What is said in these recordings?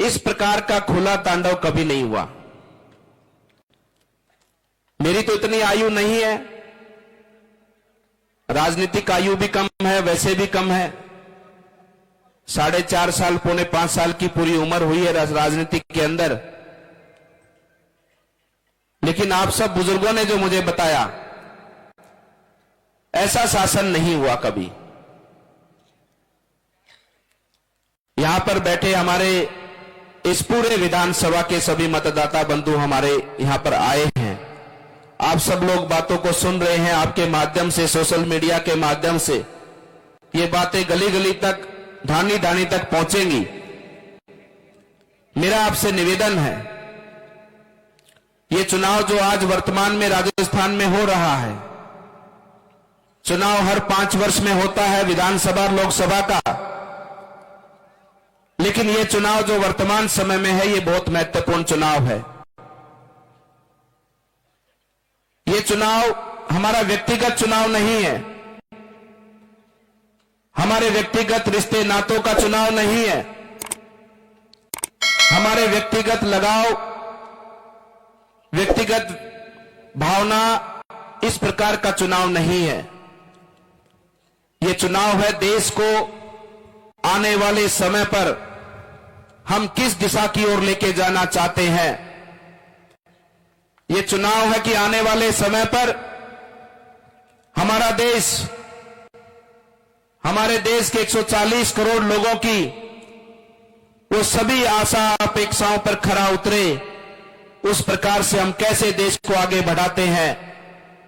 इस प्रकार का खुला तांडव कभी नहीं हुआ। मेरी तो इतनी आयु नहीं है, राजनीतिक आयु भी कम है, वैसे भी कम है। 4.5 साल, 4.25 साल की पूरी उम्र हुई है राजनीति के अंदर। लेकिन आप सब बुजुर्गों ने जो मुझे बताया, ऐसा शासन नहीं हुआ कभी। यहां पर बैठे हमारे इस पूरे विधानसभा के सभी मतदाता बंधु हमारे यहां पर आए हैं। आप सब लोग बातों को सुन रहे हैं, आपके माध्यम से, सोशल मीडिया के माध्यम से ये बातें गली गली तक, ढानी ढानी तक पहुंचेंगी। मेरा आपसे निवेदन है, ये चुनाव जो आज वर्तमान में राजस्थान में हो रहा है, चुनाव हर 5 वर्ष में होता है, विधानसभा लोकसभा का। लेकिन ये चुनाव जो वर्तमान समय में है, ये बहुत महत्वपूर्ण चुनाव है। ये चुनाव हमारा व्यक्तिगत चुनाव नहीं है, हमारे व्यक्तिगत रिश्ते नातों का चुनाव नहीं है, हमारे व्यक्तिगत लगाव, व्यक्तिगत भावना, इस प्रकार का चुनाव नहीं है। यह चुनाव है देश को आने वाले समय पर हम किस दिशा की ओर लेके जाना चाहते हैं। यह चुनाव है कि आने वाले समय पर हमारा देश, हमारे देश के 140 करोड़ लोगों की वो सभी आशा अपेक्षाओं पर खरा उतरे। उस प्रकार से हम कैसे देश को आगे बढ़ाते हैं,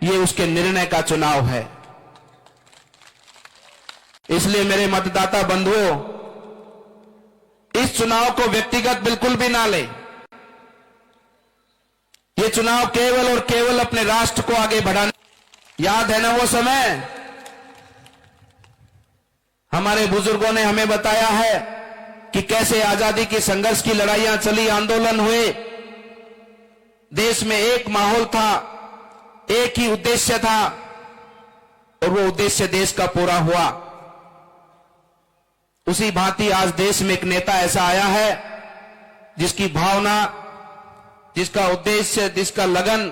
ये उसके निर्णय का चुनाव है। इसलिए मेरे मतदाता बंधुओं, इस चुनाव को व्यक्तिगत बिल्कुल भी ना लें। ये चुनाव केवल और केवल अपने राष्ट्र को आगे बढ़ाने। याद है ना वो समय, हमारे बुजुर्गों ने हमें बताया है कि कैसे आजादी की संघर्ष की लड़ाइयां चली, आंदोलन हुए, देश में एक माहौल था, एक ही उद्देश्य था, और वो उद्देश्य देश का पूरा हुआ। उसी भांति आज देश में एक नेता ऐसा आया है जिसकी भावना, जिसका उद्देश्य, जिसका लगन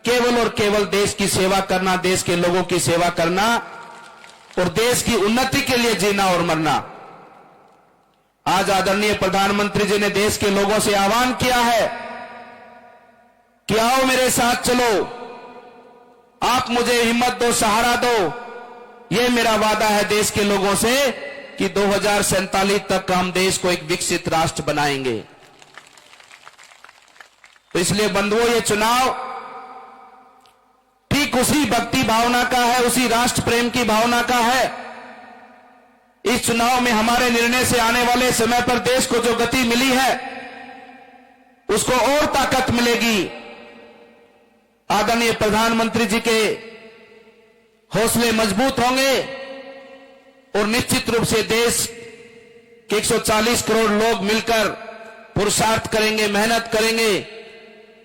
केवल और केवल देश की सेवा करना, देश के लोगों की सेवा करना और देश की उन्नति के लिए जीना और मरना। आज आदरणीय प्रधानमंत्री जी ने देश के लोगों से आह्वान किया है कि आओ मेरे साथ चलो, आप मुझे हिम्मत दो, सहारा दो। ये मेरा वादा है देश के लोगों से कि 2047 तक हम देश को एक विकसित राष्ट्र बनाएंगे। तो इसलिए बंधुओं, ये चुनाव ठीक उसी भक्ति भावना का है, उसी राष्ट्र प्रेम की भावना का है। इस चुनाव में हमारे निर्णय से आने वाले समय पर देश को जो गति मिली है, उसको और ताकत मिलेगी। आदरणीय प्रधानमंत्री जी के हौसले मजबूत होंगे और निश्चित रूप से देश के 140 करोड़ लोग मिलकर पुरुषार्थ करेंगे, मेहनत करेंगे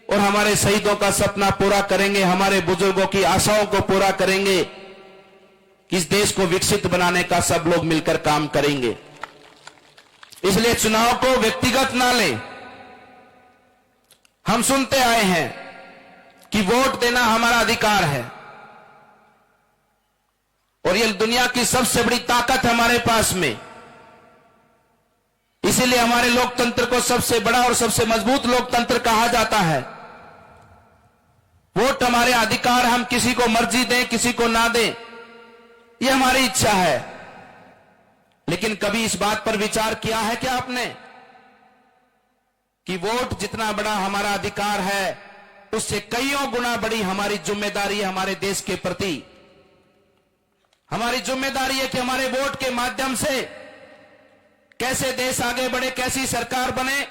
और हमारे शहीदों का सपना पूरा करेंगे, हमारे बुजुर्गों की आशाओं को पूरा करेंगे। इस देश को विकसित बनाने का सब लोग मिलकर काम करेंगे। इसलिए चुनाव को व्यक्तिगत ना लें। हम सुनते आए हैं कि वोट देना हमारा अधिकार है और यह दुनिया की सबसे बड़ी ताकत हमारे पास में। इसीलिए हमारे लोकतंत्र को सबसे बड़ा और सबसे मजबूत लोकतंत्र कहा जाता है। वोट हमारे अधिकार, हम किसी को मर्जी दें, किसी को ना दें, यह हमारी इच्छा है। लेकिन कभी इस बात पर विचार किया है क्या आपने कि वोट जितना बड़ा हमारा अधिकार है, उससे कईयों गुना बड़ी हमारी जिम्मेदारी है हमारे देश के प्रति। हमारी जिम्मेदारी है कि हमारे वोट के माध्यम से कैसे देश आगे बढ़े, कैसी सरकार बने।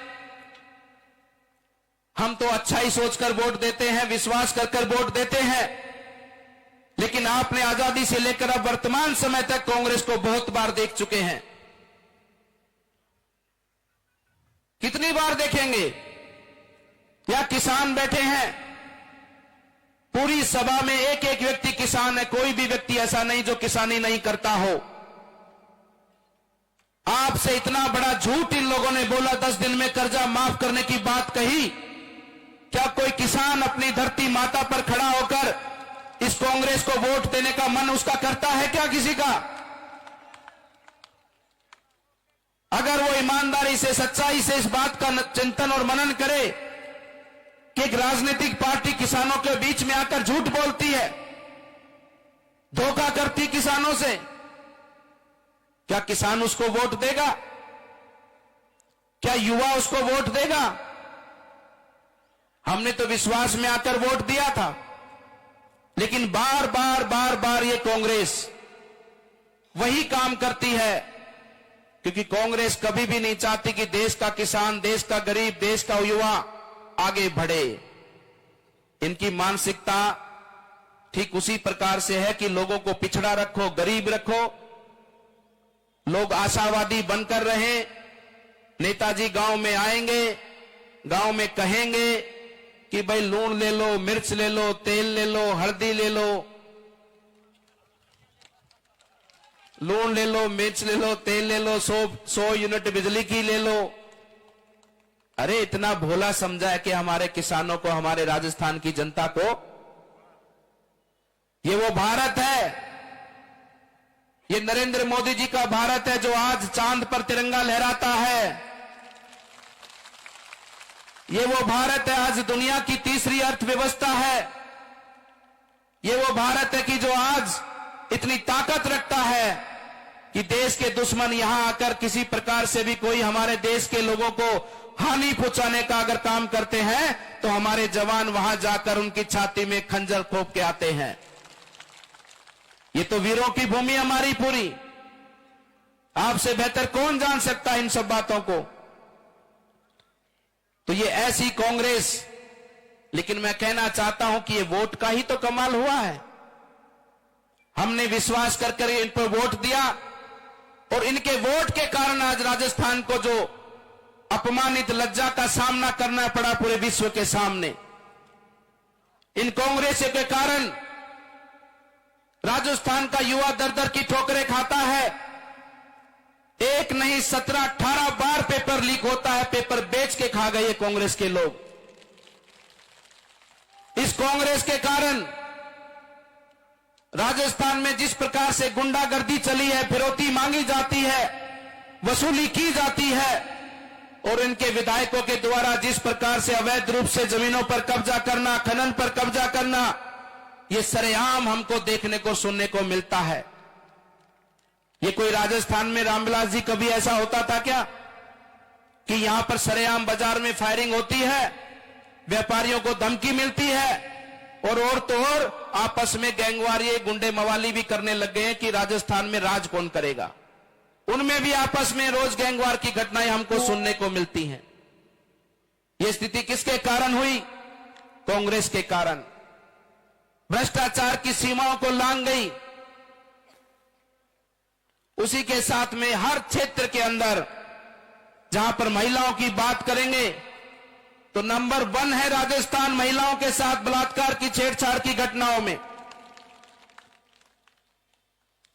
हम तो अच्छा ही सोचकर वोट देते हैं, विश्वास कर वोट देते हैं। लेकिन आपने आजादी से लेकर अब वर्तमान समय तक कांग्रेस को बहुत बार देख चुके हैं। कितनी बार देखेंगे? या किसान बैठे हैं, पूरी सभा में एक एक व्यक्ति किसान है, कोई भी व्यक्ति ऐसा नहीं जो किसानी नहीं करता हो। आपसे इतना बड़ा झूठ इन लोगों ने बोला, 10 दिन में कर्जा माफ करने की बात कही। क्या कोई किसान अपनी धरती माता पर खड़ा होकर इस कांग्रेस को वोट देने का मन उसका करता है क्या किसी का? अगर वो ईमानदारी से, सच्चाई से इस बात का चिंतन और मनन करे कि एक राजनीतिक पार्टी किसानों के बीच में आकर झूठ बोलती है, धोखा करती किसानों से, क्या किसान उसको वोट देगा? क्या युवा उसको वोट देगा? हमने तो विश्वास में आकर वोट दिया था, लेकिन बार बार ये कांग्रेस वही काम करती है, क्योंकि कांग्रेस कभी भी नहीं चाहती कि देश का किसान, देश का गरीब, देश का युवा आगे बढ़े। इनकी मानसिकता ठीक उसी प्रकार से है कि लोगों को पिछड़ा रखो, गरीब रखो, लोग आशावादी बनकर रहे। नेताजी गांव में आएंगे, गांव में कहेंगे कि भाई लूण ले लो, मिर्च ले लो, तेल ले लो, हल्दी ले लो, लूण ले लो, मिर्च ले लो, तेल ले लो, 100 यूनिट बिजली की ले लो। अरे इतना भोला समझा है कि हमारे किसानों को, हमारे राजस्थान की जनता को? ये वो भारत है, ये नरेंद्र मोदी जी का भारत है जो आज चांद पर तिरंगा लहराता है। ये वो भारत है आज दुनिया की तीसरी अर्थव्यवस्था है। ये वो भारत है कि जो आज इतनी ताकत रखता है कि देश के दुश्मन यहां आकर किसी प्रकार से भी कोई हमारे देश के लोगों को हानि पहुंचाने का अगर काम करते हैं तो हमारे जवान वहां जाकर उनकी छाती में खंजर ठोक के आते हैं। ये तो वीरों की भूमि हमारी पूरी। आपसे बेहतर कौन जान सकता है इन सब बातों को? तो ये ऐसी कांग्रेस, लेकिन मैं कहना चाहता हूं कि ये वोट का ही तो कमाल हुआ है। हमने विश्वास कर इन पर वोट दिया और इनके वोट के कारण आज राजस्थान को जो अपमानित लज्जा का सामना करना पड़ा पूरे विश्व के सामने, इन कांग्रेस के कारण राजस्थान का युवा दर दर की ठोकरें खाता है। एक नहीं 17-18 बार पेपर लीक होता है, पेपर बेच के खा गए कांग्रेस के लोग। इस कांग्रेस के कारण राजस्थान में जिस प्रकार से गुंडागर्दी चली है, फिरौती मांगी जाती है, वसूली की जाती है, और इनके विधायकों के द्वारा जिस प्रकार से अवैध रूप से जमीनों पर कब्जा करना, खनन पर कब्जा करना, ये सरेआम हमको देखने को, सुनने को मिलता है। ये कोई राजस्थान में रामविलास जी कभी ऐसा होता था क्या कि यहां पर सरेआम बाजार में फायरिंग होती है, व्यापारियों को धमकी मिलती है, और तो और आपस में गैंगवारी, गुंडे मवाली भी करने लग गए हैं कि राजस्थान में राज कौन करेगा। उनमें भी आपस में रोज गैंगवार की घटनाएं हमको सुनने को मिलती हैं। यह स्थिति किसके कारण हुई? कांग्रेस के कारण। भ्रष्टाचार की सीमाओं को लांघ गई। उसी के साथ में हर क्षेत्र के अंदर जहां पर महिलाओं की बात करेंगे तो नंबर 1 है राजस्थान महिलाओं के साथ बलात्कार की, छेड़छाड़ की घटनाओं में।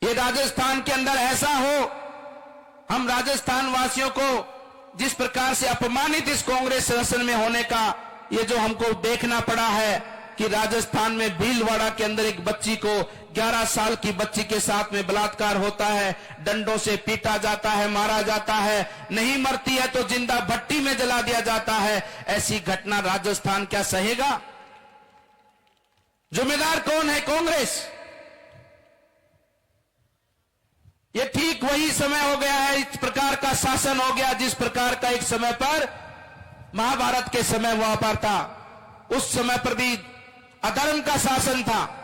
ये राजस्थान के अंदर ऐसा हो, हम राजस्थान वासियों को जिस प्रकार से अपमानित इस कांग्रेस शासन में होने का ये जो हमको देखना पड़ा है कि राजस्थान में भीलवाड़ा के अंदर एक बच्ची को, 11 साल की बच्ची के साथ में बलात्कार होता है, डंडों से पीटा जाता है, मारा जाता है, नहीं मरती है तो जिंदा भट्टी में जला दिया जाता है। ऐसी घटना राजस्थान क्या सहेगा? जिम्मेदार कौन है? कांग्रेस। ये ठीक वही समय हो गया है, इस प्रकार का शासन हो गया जिस प्रकार का एक समय पर महाभारत के समय हुआ पर था। उस समय पर भी अधर्म का शासन था।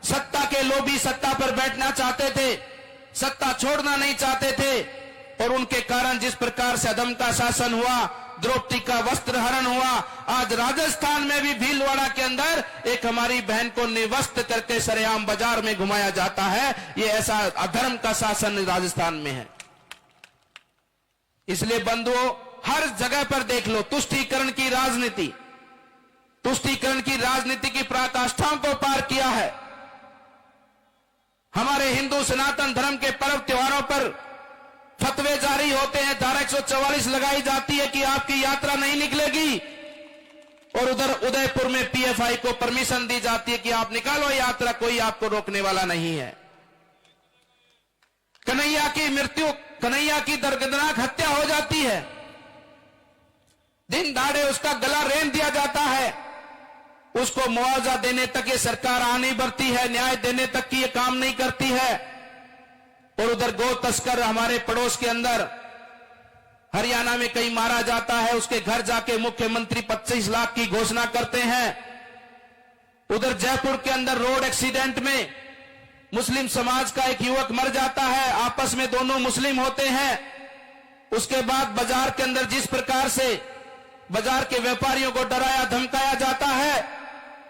सत्ता के लोभी सत्ता पर बैठना चाहते थे, सत्ता छोड़ना नहीं चाहते थे, और उनके कारण जिस प्रकार से अधर्म का शासन हुआ, द्रौपदी का वस्त्र हरण हुआ। आज राजस्थान में भी भीलवाड़ा के अंदर एक हमारी बहन को निर्वस्त्र करके सरेआम बाजार में घुमाया जाता है। ये ऐसा अधर्म का शासन राजस्थान में है। इसलिए बंधुओं, हर जगह पर देख लो तुष्टीकरण की राजनीति, तुष्टीकरण की राजनीति की पराकाष्ठाओं को पार किया है। हमारे हिंदू सनातन धर्म के पर्व त्योहारों पर फतवे जारी होते हैं, धारा 144 लगाई जाती है कि आपकी यात्रा नहीं निकलेगी, और उधर उदयपुर में पीएफआई को परमिशन दी जाती है कि आप निकालो यात्रा, कोई आपको रोकने वाला नहीं है। कन्हैया की मृत्यु, कन्हैया की दर्दनाक हत्या हो जाती है, दिन दहाड़े उसका गला रेंग दिया जाता है, उसको मुआवजा देने तक ये सरकार आ नहीं बढ़ती है, न्याय देने तक की ये काम नहीं करती है। और उधर गौ तस्कर हमारे पड़ोस के अंदर हरियाणा में कहीं मारा जाता है, उसके घर जाके मुख्यमंत्री 25 लाख की घोषणा करते हैं। उधर जयपुर के अंदर रोड एक्सीडेंट में मुस्लिम समाज का एक युवक मर जाता है, आपस में दोनों मुस्लिम होते हैं। उसके बाद बाजार के अंदर जिस प्रकार से बाजार के व्यापारियों को डराया धमकाया जाता है,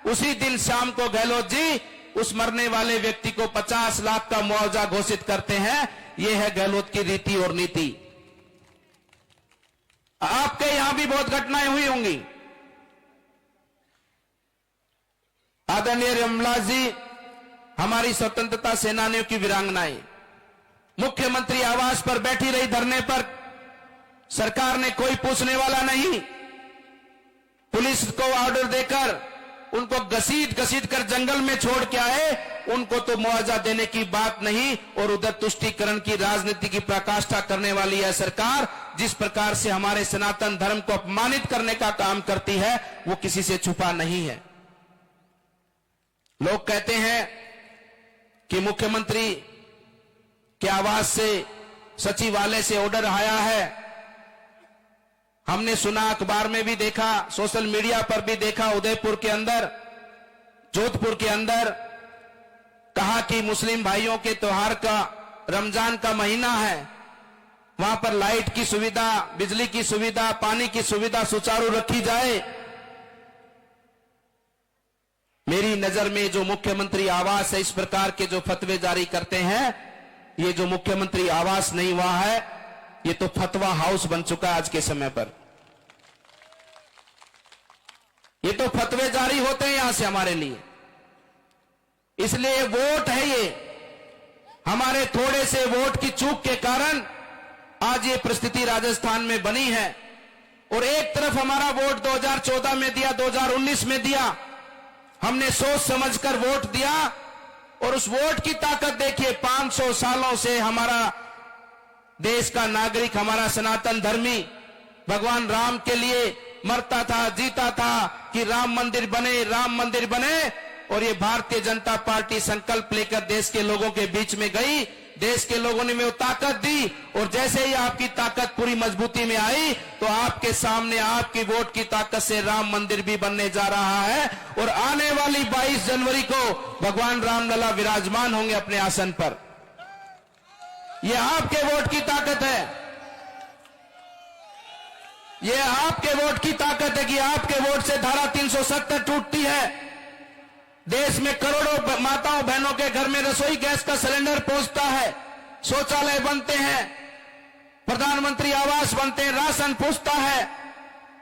उसी दिन शाम को गहलोत जी उस मरने वाले व्यक्ति को 50 लाख का मुआवजा घोषित करते हैं। यह है गहलोत की रीति और नीति। आपके यहां भी बहुत घटनाएं हुई होंगी। आदरणीय रमलास जी, हमारी स्वतंत्रता सेनानियों की वीरांगनाएं मुख्यमंत्री आवास पर बैठी रही धरने पर, सरकार ने कोई पूछने वाला नहीं। पुलिस को ऑर्डर देकर उनको घसीट कर जंगल में छोड़ के आए, उनको तो मुआवजा देने की बात नहीं। और उधर तुष्टीकरण की राजनीति की पराकाष्ठा करने वाली है सरकार, जिस प्रकार से हमारे सनातन धर्म को अपमानित करने का काम करती है, वो किसी से छुपा नहीं है। लोग कहते हैं कि मुख्यमंत्री के आवास से, सचिवालय से ऑर्डर आया है। हमने सुना, अखबार में भी देखा, सोशल मीडिया पर भी देखा, उदयपुर के अंदर, जोधपुर के अंदर कहा कि मुस्लिम भाइयों के त्योहार का, रमजान का महीना है, वहां पर लाइट की सुविधा, बिजली की सुविधा, पानी की सुविधा सुचारू रखी जाए। मेरी नजर में जो मुख्यमंत्री आवास है, इस प्रकार के जो फतवे जारी करते हैं, ये जो मुख्यमंत्री आवास नहीं हुआ है, ये तो फतवा हाउस बन चुका है आज के समय पर। ये तो फतवे जारी होते हैं यहां से हमारे लिए। इसलिए वोट है ये, हमारे थोड़े से वोट की चूक के कारण आज ये परिस्थिति राजस्थान में बनी है। और एक तरफ हमारा वोट 2014 में दिया, 2019 में दिया, हमने सोच समझकर वोट दिया, और उस वोट की ताकत देखिए। 500 सालों से हमारा देश का नागरिक, हमारा सनातन धर्मी भगवान राम के लिए मरता था, जीता था कि राम मंदिर बने, राम मंदिर बने। और ये भारतीय जनता पार्टी संकल्प लेकर देश के लोगों के बीच में गई, देश के लोगों ने वो ताकत दी, और जैसे ही आपकी ताकत पूरी मजबूती में आई, तो आपके सामने आपकी वोट की ताकत से राम मंदिर भी बनने जा रहा है। और आने वाली 22 जनवरी को भगवान रामलला विराजमान होंगे अपने आसन पर। यह आपके वोट की ताकत है, यह आपके वोट की ताकत है कि आपके वोट से धारा 370 टूटती है। देश में करोड़ों माताओं बहनों के घर में रसोई गैस का सिलेंडर पहुंचता है, शौचालय बनते हैं, प्रधानमंत्री आवास बनते हैं, राशन पहुंचता है।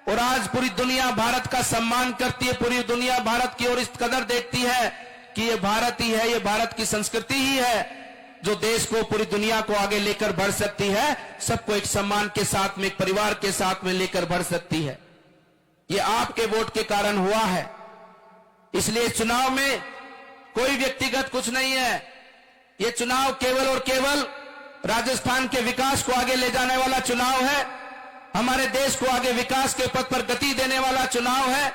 और आज पूरी दुनिया भारत का सम्मान करती है, पूरी दुनिया भारत की ओर इस कदर देखती है कि ये भारत ही है, ये भारत की संस्कृति ही है जो देश को, पूरी दुनिया को आगे लेकर बढ़ सकती है, सबको एक सम्मान के साथ में, एक परिवार के साथ में लेकर बढ़ सकती है। ये आपके वोट के कारण हुआ है। इसलिए चुनाव में कोई व्यक्तिगत कुछ नहीं है, ये चुनाव केवल और केवल राजस्थान के विकास को आगे ले जाने वाला चुनाव है, हमारे देश को आगे विकास के पथ पर गति देने वाला चुनाव है।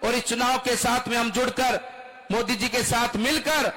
और इस चुनाव के साथ में हम जुड़कर, मोदी जी के साथ मिलकर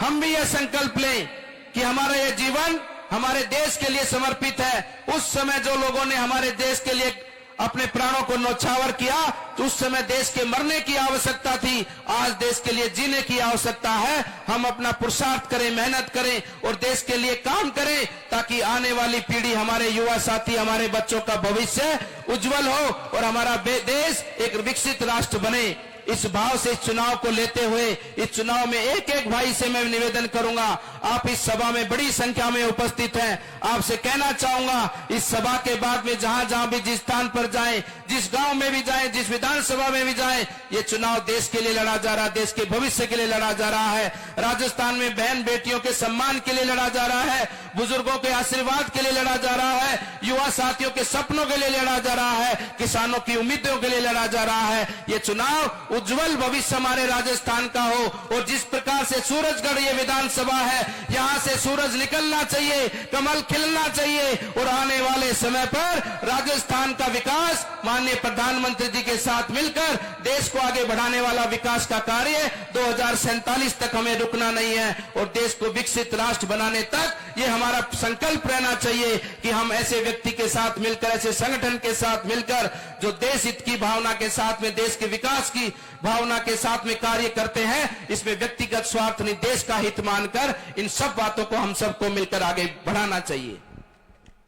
हम भी यह संकल्प लें कि हमारा यह जीवन हमारे देश के लिए समर्पित है। उस समय जो लोगों ने हमारे देश के लिए अपने प्राणों को न्यौछावर किया, तो उस समय देश के मरने की आवश्यकता थी, आज देश के लिए जीने की आवश्यकता है। हम अपना पुरुषार्थ करें, मेहनत करें और देश के लिए काम करें, ताकि आने वाली पीढ़ी, हमारे युवा साथी, हमारे बच्चों का भविष्य उज्जवल हो और हमारा देश एक विकसित राष्ट्र बने। इस भाव से इस चुनाव को लेते हुए, इस चुनाव में एक एक भाई से मैं निवेदन करूंगा, आप इस सभा में बड़ी संख्या में उपस्थित हैं। आपसे कहना चाहूंगा, इस सभा के बाद में जहां जहां भी जिस स्थान पर जाएं, जिस गांव में भी जाएं, जिस विधानसभा में भी जाएं, ये चुनाव देश के लिए लड़ा जा रहा है, देश के भविष्य के लिए लड़ा जा रहा है। राजस्थान में बहन बेटियों के सम्मान के लिए लड़ा जा रहा है, बुजुर्गों के आशीर्वाद के लिए लड़ा जा रहा है, युवा साथियों के सपनों के लिए लड़ा जा रहा है, किसानों की उम्मीदों के लिए लड़ा जा रहा है। ये चुनाव उज्जवल भविष्य हमारे राजस्थान का हो। और जिस प्रकार से सूरजगढ़ ये विधानसभा है, यहां से सूरज निकलना चाहिए, कमल खिलना चाहिए और आने वाले समय पर राजस्थान का विकास माननीय प्रधानमंत्री जी के साथ मिलकर देश को आगे बढ़ाने वाला विकास का कार्य 2047 तक हमें रुकना नहीं है। और देश को विकसित राष्ट्र बनाने तक ये हमारा संकल्प रहना चाहिए कि हम ऐसे व्यक्ति के साथ मिलकर, ऐसे संगठन के साथ मिलकर जो देश हित की भावना के साथ में, देश के विकास की भावना के साथ में कार्य करते हैं, इसमें व्यक्तिगत स्वार्थ नहीं, देश का हित मानकर इन सब बातों को हम सबको मिलकर आगे बढ़ाना चाहिए।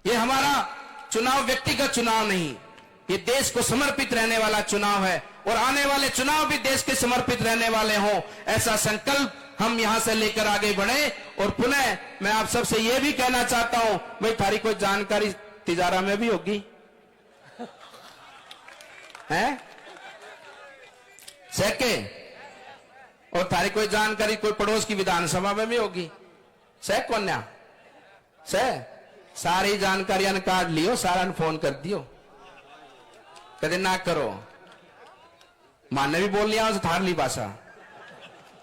ये हमारा चुनाव व्यक्तिगत चुनाव नहीं, ये देश को समर्पित रहने वाला चुनाव है और आने वाले चुनाव भी देश के समर्पित रहने वाले हों, ऐसा संकल्प हम यहां से लेकर आगे बढ़े। और पुनः मैं आप सबसे यह भी कहना चाहता हूं, भाई थारी कोई जानकारी तिजारा में भी होगी है सके, और थारी कोई जानकारी कोई पड़ोस की विधानसभा में भी होगी सह कन्या सह, सारी जानकारियां काट लियो, सारा फोन कर दियो, कदे ना करो। माने भी बोल लिया थार ली भाषा,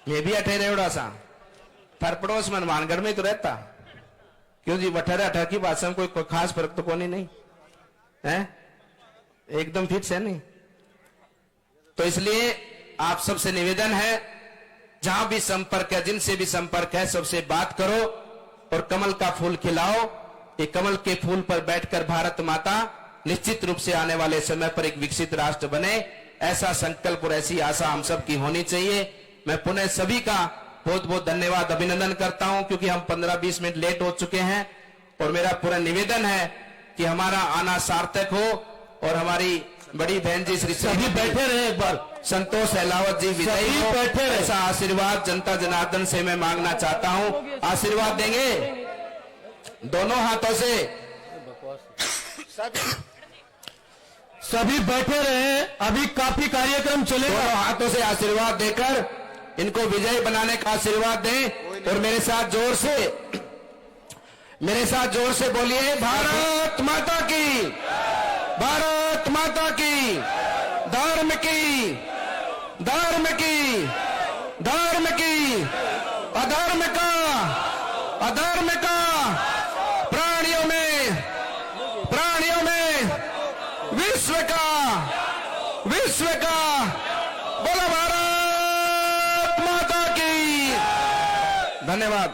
मैं भी अठे रेवड़ा सा, थार पड़ोस में हनुमानगढ़ में तो रहता, क्यों जी बठहरे अठर की भाषा में कोई खास फर्क तो कोई नहीं है, एकदम फिट है नहीं। तो इसलिए आप सबसे निवेदन है, जहां भी संपर्क है, जिनसे भी संपर्क है, सबसे बात करो और कमल का फूल खिलाओ। ये कमल के फूल पर बैठकर भारत माता निश्चित रूप से आने वाले समय पर एक विकसित राष्ट्र बने, ऐसा संकल्प और ऐसी आशा हम सब की होनी चाहिए। मैं पुनः सभी का बहुत बहुत धन्यवाद, अभिनंदन करता हूं, क्योंकि हम 15-20 मिनट लेट हो चुके हैं। और मेरा पूरा निवेदन है कि हमारा आना सार्थक हो और हमारी बड़ी बहन जी श्री सभी बैठे रहे, एक बार संतोष अहलावत जी विजयी हो, बैठे रहे। ऐसा आशीर्वाद जनता जनार्दन से मैं मांगना चाहता हूं। आशीर्वाद देंगे दोनों हाथों से, सभी बैठे रहे, अभी काफी कार्यक्रम चलेगा। दोनों हाथों से आशीर्वाद देकर इनको विजयी बनाने का आशीर्वाद दें। और मेरे साथ जोर से बोलिए, भारत माता की, भारत माता की, धर्म की, धर्म की, धर्म की, अधर्म का, अधर्म का, प्राणियों में, प्राणियों में, विश्व का, विश्व का, बोलो भारत माता की। धन्यवाद।